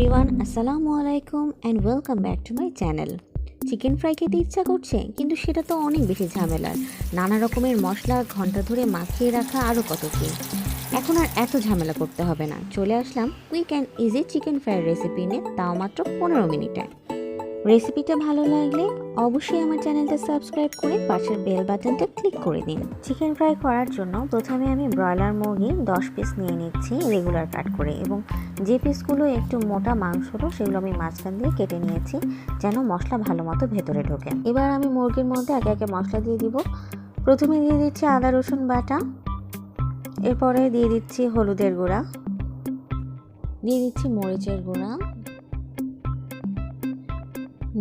Everyone, আসসালামু আলাইকুম and welcome back to my channel. Chicken fry খেতে ইচ্ছা করছে, কিন্তু সেটা তো অনেক বেশি ঝামেলার। নানা রকমের মশলা ঘন্টা ধরে মাখিয়ে রাখা, আরও কত কি। এখন আর এত ঝামেলা করতে হবে না। চলে আসলাম কুইক অ্যান্ড ইজি চিকেন ফ্রাইয়ের রেসিপি নিয়ে, তাও মাত্র 15 মিনিটে। রেসিপিটা ভালো লাগলে অবশ্যই আমার চ্যানেলটা সাবস্ক্রাইব করে পাশের বেল বাটনটা ক্লিক করে দিন। চিকেন ফ্রাই করার জন্য প্রথমে আমি ব্রয়লার মুরগি 10 পিস নিয়ে নিচ্ছি রেগুলার কাট করে, এবং যে পিসগুলো একটু মোটা মাংসরও সেগুলো আমি মাঝখান দিয়ে কেটে নিয়েছি যেন মশলা ভালো মতো ভেতরে ঢোকে। এবার আমি মুরগির মধ্যে একে একে মশলা দিয়ে দিব। প্রথমে দিয়ে দিচ্ছি আদা রসুন বাটা, এরপরে দিয়ে দিচ্ছি হলুদের গুঁড়া, দিয়ে দিচ্ছি মরিচের গুঁড়া,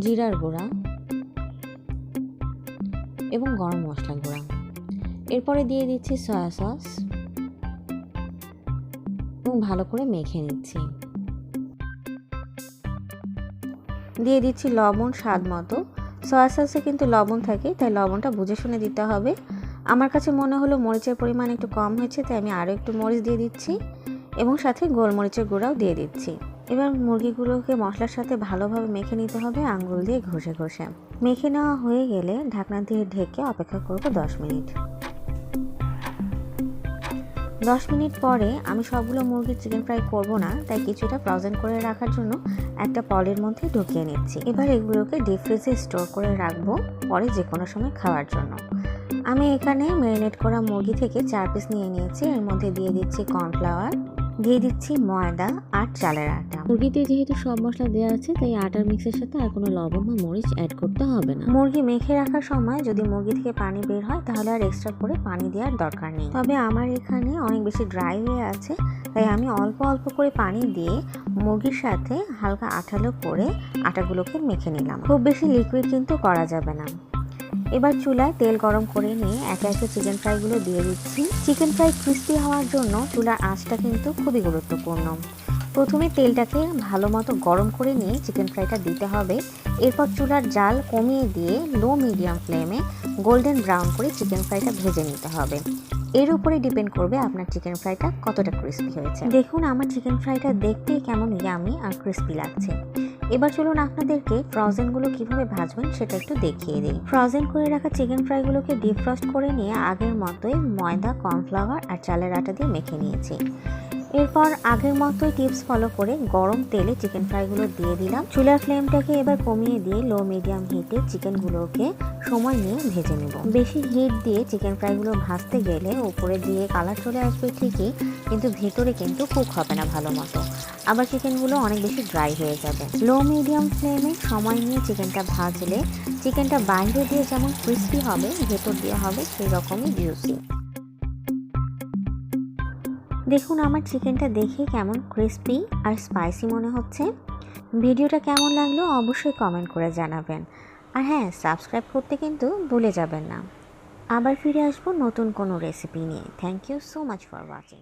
জিরার গুঁড়া এবং গরম মশলা গুঁড়া। এরপরে দিয়ে দিচ্ছি সয়া সস এবং ভালো করে মেখে নিচ্ছি। দিয়ে দিচ্ছি লবণ স্বাদ মতো। সয়া সসে কিন্তু লবণ থাকে, তাই লবণটা বুঝে শুনে দিতে হবে। আমার কাছে মনে হলো মরিচের পরিমাণ একটু কম হয়েছে, তাই আমি আরও একটু মরিচ দিয়ে দিচ্ছি এবং সাথে গোলমরিচের গুঁড়াও দিয়ে দিচ্ছি। এবার মুরগিগুলোকে মশলার সাথে ভালোভাবে মেখে নিতে হবে আঙ্গুল দিয়ে ঘষে ঘষে। মেখে নেওয়া হয়ে গেলে ঢাকনা দিয়ে ঢেকে অপেক্ষা করব 10 মিনিট। 10 মিনিট পরে আমি সবগুলো মুরগির চিকেন ফ্রাই করব না, তাই কিছুটা ফ্রোজেন করে রাখার জন্য একটা পলির মধ্যে ঢুকিয়ে নিচ্ছি। এবার এগুলোকে ডিপ ফ্রিজে স্টোর করে রাখবো পরে যে কোনো সময় খাওয়ার জন্য। আমি এখানে ম্যারিনেট করা মুরগি থেকে 4 পিস নিয়ে নিয়েছি। এর মধ্যে দিয়ে দিচ্ছি কর্নফ্লাওয়ার, দিয়ে দিচ্ছি ময়দা আর চালের আটা। মুরগিতে যেহেতু সব মশলা দেওয়া আছে, তাই আটার মিক্সের সাথে আর কোনো লবণ বা মরিচ অ্যাড করতে হবে না। মুরগি মেখে রাখার সময় যদি মুরগি থেকে পানি বের হয়, তাহলে আর এক্সট্রা করে পানি দেওয়ার দরকার নেই। তবে আমার এখানে অনেক বেশি ড্রাই হয়ে আছে, তাই আমি অল্প অল্প করে পানি দিয়ে মুরগির সাথে হালকা আঠালো করে আটাগুলোকে মেখে নিলাম। খুব বেশি লিকুইড কিন্তু করা যাবে না। এবার চুলায় তেল গরম করে নিয়ে একে একে চিকেন ফ্রাইগুলো দিয়ে দিচ্ছি। চিকেন ফ্রাই ক্রিস্পি হওয়ার জন্য চুলার আঁচটা কিন্তু খুবই গুরুত্বপূর্ণ। প্রথমে তেলটাকে ভালো মতো গরম করে নিয়ে চিকেন ফ্রাইটা দিতে হবে। এরপর চুলার জাল কমিয়ে দিয়ে লো মিডিয়াম ফ্লেমে গোল্ডেন ব্রাউন করে চিকেন ফ্রাইটা ভেজে নিতে হবে। এর উপরে ডিপেন্ড করবে আপনার চিকেন ফ্রাইটা কতটা ক্রিস্পি হয়েছে। দেখুন আমার চিকেন ফ্রাইটা দেখতেই কেমন ইয়ামি আর ক্রিস্পি লাগছে। এবার চলুন আপনাদেরকে ফ্রোজেনগুলো কিভাবে ভাজবেন সেটা একটু দেখিয়ে দিই। ফ্রোজেন করে রাখা চিকেন ফ্রাইগুলোকে ডিপ ফ্রস্ট করে নিয়ে আগের মতোই ময়দা, কর্নফ্লাওয়ার আর চালের আটা দিয়ে মেখে নিয়েছি। এরপর আগের মতোই টিপস ফলো করে গরম তেলে চিকেন ফ্রাইগুলো দিয়ে দিলাম। চুলার ফ্লেমটাকে এবার কমিয়ে দিয়ে লো মিডিয়াম হিটে চিকেনগুলোকে সময় নিয়ে ভেজে নেব। বেশি হিট দিয়ে চিকেন ফ্রাইগুলো ভাজতে গেলে উপরে দিয়ে কালার চলে আসবে ঠিকই, কিন্তু ভেতরে কিন্তু কুক হবে না ভালো মতো। আবার চিকেনগুলো অনেক বেশি ড্রাই হয়ে যাবে। লো মিডিয়াম ফ্লেমে সময় নিয়ে চিকেনটা ভাজলে চিকেনটা বাইরে দিয়ে যেমন ক্রিস্পি হবে, ভেতর দিয়ে হবে সেই রকমই জুসি। দেখুন আমার চিকেনটা দেখে কেমন ক্রিস্পি আর স্পাইসি মনে হচ্ছে। ভিডিওটা কেমন লাগলো অবশ্যই কমেন্ট করে জানাবেন। আর হ্যাঁ, সাবস্ক্রাইব করতে কিন্তু ভুলে যাবেন না। আবার ফিরে আসবো নতুন কোনো রেসিপি নিয়ে। Thank you so much for watching.